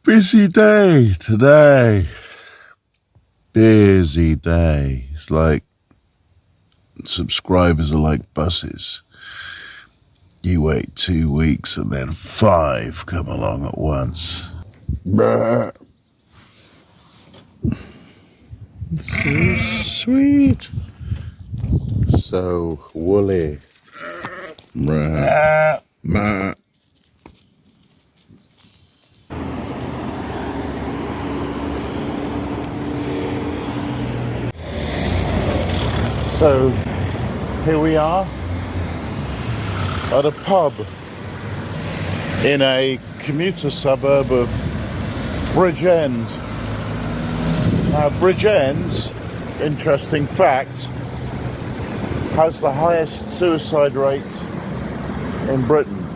Busy day today. Busy day. It's like subscribers are like buses. You wait 2 weeks and then 5 come along at once. So sweet. So woolly. So here we are at a pub in a commuter suburb of Bridgend. Now Bridgend, interesting fact, has the highest suicide rate in Britain.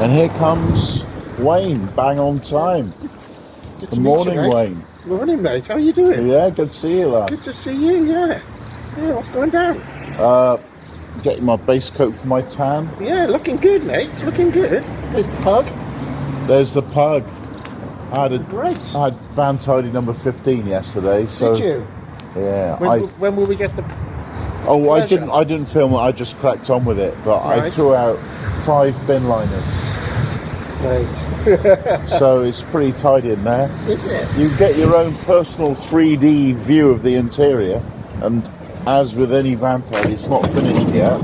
And here comes Wayne, bang on time. Good morning, Wayne. Morning, mate. How are you doing? Yeah, good to see you, lads. Good to see you, yeah. Yeah, what's going down? Getting my base coat for my tan. Yeah, looking good, mate. Looking good. There's the pug. There's the pug. Great. I had van tidy number 15 yesterday. So, did you? Yeah. When will we get the pleasure? I didn't film it. I just cracked on with it. But right. I threw out 5 bin liners. Right. So it's pretty tidy in there. Is it? You get your own personal 3D view of the interior, and as with any van tidy, it's not finished yet.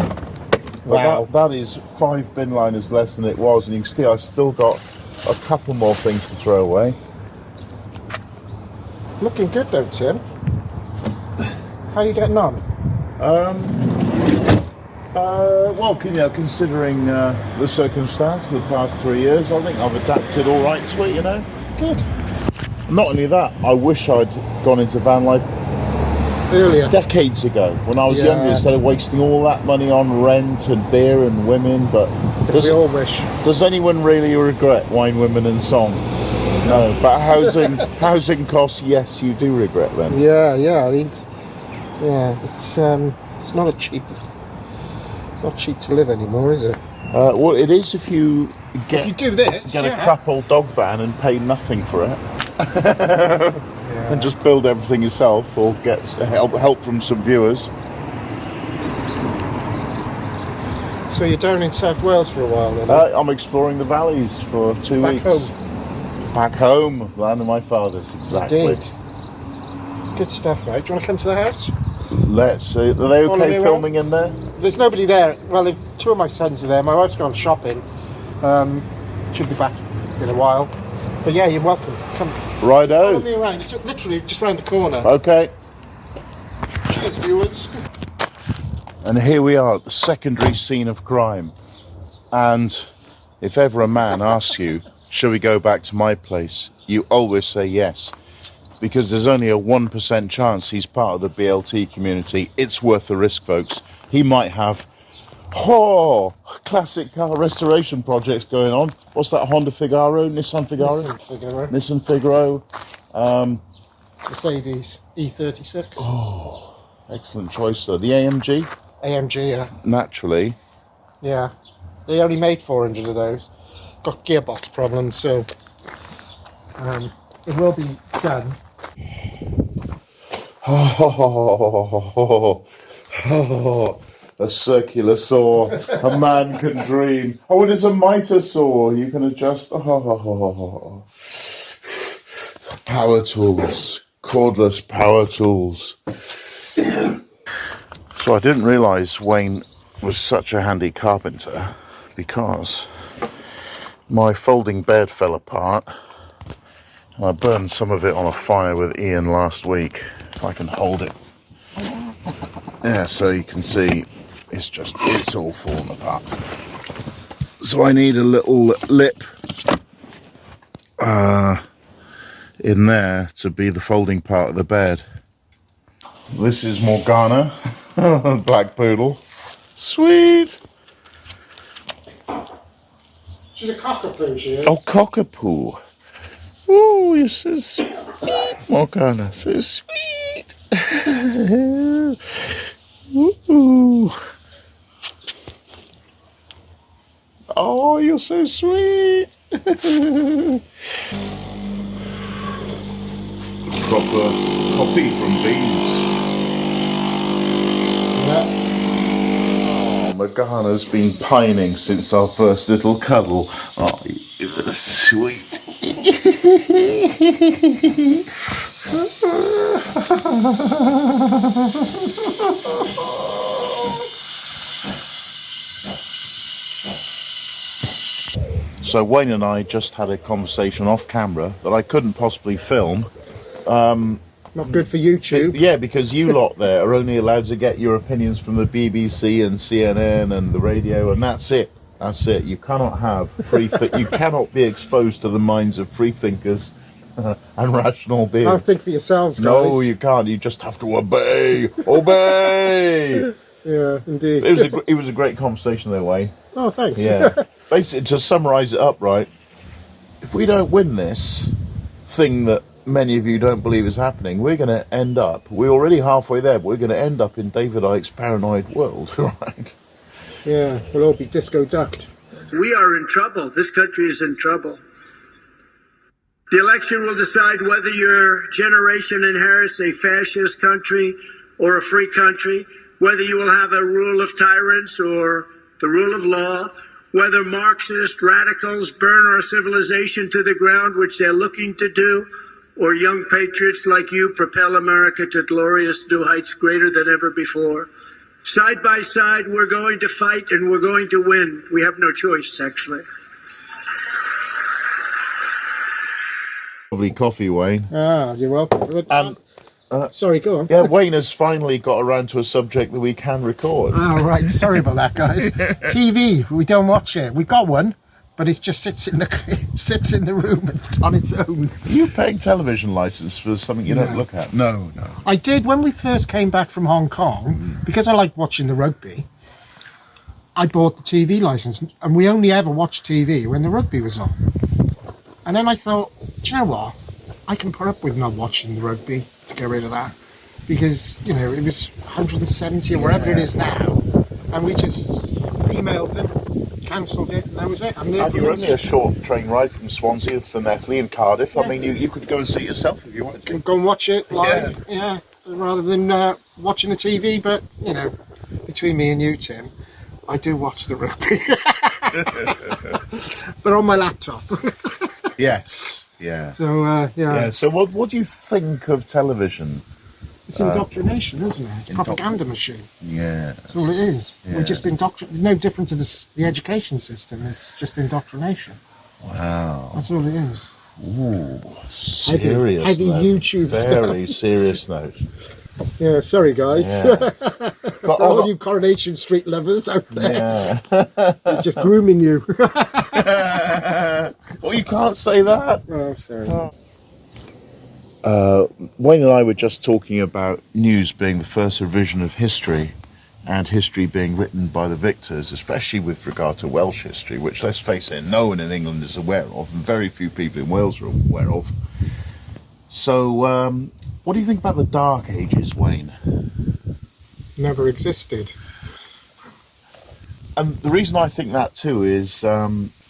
Wow. But that is 5 bin liners less than it was, and you can see I've still got a couple more things to throw away. Looking good though, Tim. How are you getting on? Well, considering the circumstance of the past 3 years, I think I've adapted all right to it, you know. Good. Not only that, I wish I'd gone into van life earlier, decades ago, when I was younger, instead of wasting all that money on rent and beer and women. But we all wish. Does anyone really regret wine, women, and song? No. But housing costs, yes, you do regret them. Yeah. It's not a cheap. It's not cheap to live anymore, is it? Well, it is if you do this, get a crap old dog van and pay nothing for it, and just build everything yourself, or get help from some viewers. So you're down in South Wales for a while then? I'm exploring the valleys for 2 weeks. Back home, land of my fathers, exactly. Indeed. Good stuff, mate. Do you want to come to the house? Let's see. Are they okay filming in there? There's nobody there. Well, 2 of my sons are there. My wife's gone shopping. Should be back in a while. But yeah, you're welcome. Come. Righto. Follow me around. It's literally just round the corner. Okay. Cheers, viewers. And here we are at the secondary scene of crime. And if ever a man asks you, shall we go back to my place, you always say yes. Because there's only a 1% chance he's part of the BLT community. It's worth the risk, folks. He might have classic car restoration projects going on. What's that? Honda Figaro? Nissan Figaro? Nissan Figaro. Mercedes E36. Oh, excellent choice, though. The AMG? AMG, yeah. Naturally. Yeah. They only made 400 of those. Got gearbox problems, so it will be done. A circular saw, a man can dream. Oh, it is a mitre saw. You can adjust. Power tools, cordless power tools. So I didn't realise Wayne was such a handy carpenter, because my folding bed fell apart and I burned some of it on a fire with Ian last week. If I can hold it. Yeah, so you can see it's all fallen apart. So I need a little lip in there to be the folding part of the bed. This is Morgana, black poodle. Sweet. She's a cockerpoo, she is. Oh, cockerpoo. Oh, you're so sweet, Morgana, so sweet. Ooh. Oh, you're so sweet. Proper coffee from beans. Yeah. Oh, Morgana's been pining since our first little cuddle. Oh, you're sweet. So Wayne and I just had a conversation off camera that I couldn't possibly film. Not good for YouTube. Yeah, because you lot there are only allowed to get your opinions from the BBC and CNN and the radio, and that's it. That's it. You cannot have you cannot be exposed to the minds of free thinkers and rational beings. Have think for yourselves, guys. No, you can't. You just have to obey. Obey. Yeah, indeed. It was a great conversation there, Wayne. Oh, thanks. Yeah. Basically, to summarise it up, right, if we don't win this thing that many of you don't believe is happening, we're going to end up, we're already halfway there, but we're going to end up in David Icke's paranoid world, right? Yeah, we'll all be disco ducked. We are in trouble. This country is in trouble. The election will decide whether your generation inherits a fascist country or a free country, whether you will have a rule of tyrants or the rule of law, whether Marxist radicals burn our civilization to the ground, which they're looking to do, or young patriots like you propel America to glorious new heights greater than ever before. Side by side, we're going to fight and we're going to win. We have no choice, actually. Lovely coffee, Wayne. Ah, you're welcome. Sorry, go on. Yeah, Wayne has finally got around to a subject that we can record. Oh, right. Sorry about that, guys. TV, we don't watch it. We've got one, but it just sits in the room on its own. Are you paying television license for something you don't look at? No. I did when we first came back from Hong Kong, because I like watching the rugby. I bought the TV license, and we only ever watched TV when the rugby was on. And then I thought, do you know what? I can put up with not watching the rugby to get rid of that, because it was 170 or wherever it is now, and we just emailed them, cancelled it, and that was it. And you're only a short train ride from Swansea, Llanelli and Cardiff. Yeah. I mean, you could go and see it yourself if you wanted to. Go and watch it live, yeah rather than watching the TV. But between me and you, Tim, I do watch the rugby, but on my laptop. Yes. Yeah. So Yeah. So what do you think of television? It's indoctrination, isn't it? It's a propaganda machine. Yeah. That's all it is. Yeah. We're just It's no different to the education system. It's just indoctrination. Wow. That's all it is. Ooh, serious. Heavy note. YouTube Very stuff. serious note. Yeah, sorry guys. Yes. But all you Coronation Street lovers out there, they're just grooming you. Well, you can't say that. Oh, sorry. Wayne and I were just talking about news being the first revision of history, and history being written by the victors, especially with regard to Welsh history, which, let's face it, no one in England is aware of, and very few people in Wales are aware of. So, what do you think about the Dark Ages, Wayne? Never existed. And the reason I think that too is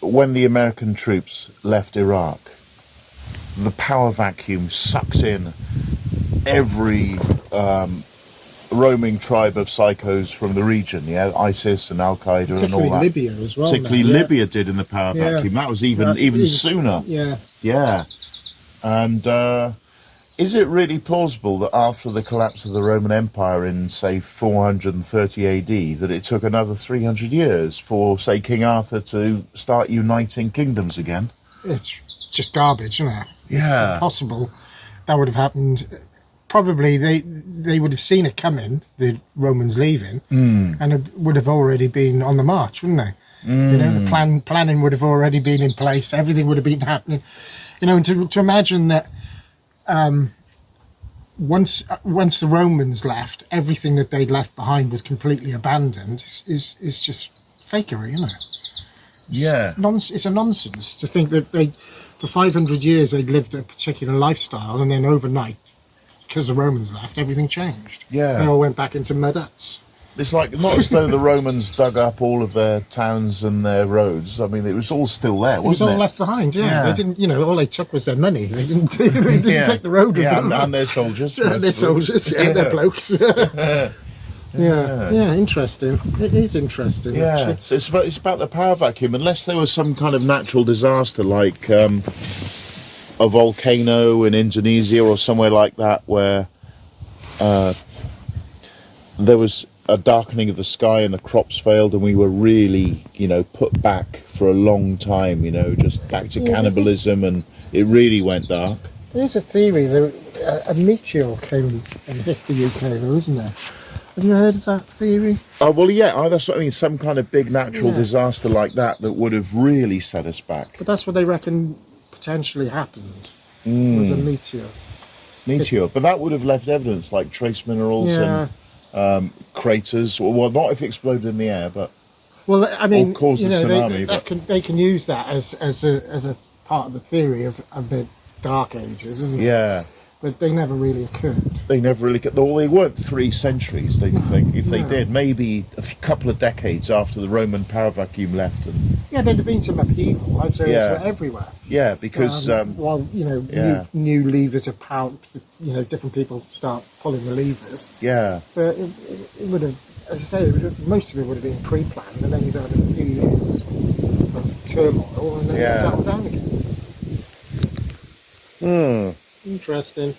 when the American troops left Iraq, the power vacuum sucks in every roaming tribe of psychos from the region, ISIS and Al-Qaeda and all that. Particularly Libya as well. Particularly Libya did in the power vacuum. That was even sooner. Yeah. Yeah. And Is it really plausible that after the collapse of the Roman Empire in, say, 430 AD, that it took another 300 years for, say, King Arthur to start uniting kingdoms again? It's just garbage, isn't it? Yeah. It's impossible. That would have happened. Probably they would have seen it coming, the Romans leaving, and it would have already been on the march, wouldn't they? You know, the planning would have already been in place. Everything would have been happening. You know, and to imagine that once the Romans left, everything that they'd left behind was completely abandoned is just fakery, isn't it? Yeah. It's a nonsense to think that for 500 years they'd lived a particular lifestyle, and then overnight, because the Romans left, everything changed. Yeah. They all went back into mud huts. It's like, not as though the Romans dug up all of their towns and their roads. I mean, it was all still there, wasn't it? It was all left behind, yeah. They didn't, you know, all they took was their money. They didn't take the road with them. And their soldiers. And their soldiers, their blokes. Yeah, interesting. It is interesting, Yeah, actually. so it's about the power vacuum. Unless there was some kind of natural disaster, like a volcano in Indonesia or somewhere like that, where there was a darkening of the sky and the crops failed, and we were really, you know, put back for a long time, you know, just back to cannibalism, and it really went dark. There is a theory that a meteor came and hit the UK, though, isn't there? Have you heard of that theory? Oh, well, yeah, that's what I mean, some kind of big natural disaster like that would have really set us back. But that's what they reckon potentially happened, was a meteor. But that would have left evidence, like trace minerals and craters. Well, not if it exploded in the air, but I mean, or caused a tsunami. They can use that as a part of the theory of the Dark Ages, isn't it? Yeah. But they never really occurred. They never really. Well, they weren't 3 centuries. They think if they did, maybe a couple of decades after the Roman power vacuum left. And yeah, there'd have been some upheaval. I'd say it's everywhere. Yeah, because while new levers of power, you know, different people start pulling the levers. Yeah. But it would have, as I say, most of it would have been pre-planned, and then you'd had a few years of turmoil, and then it settled down again. Interesting.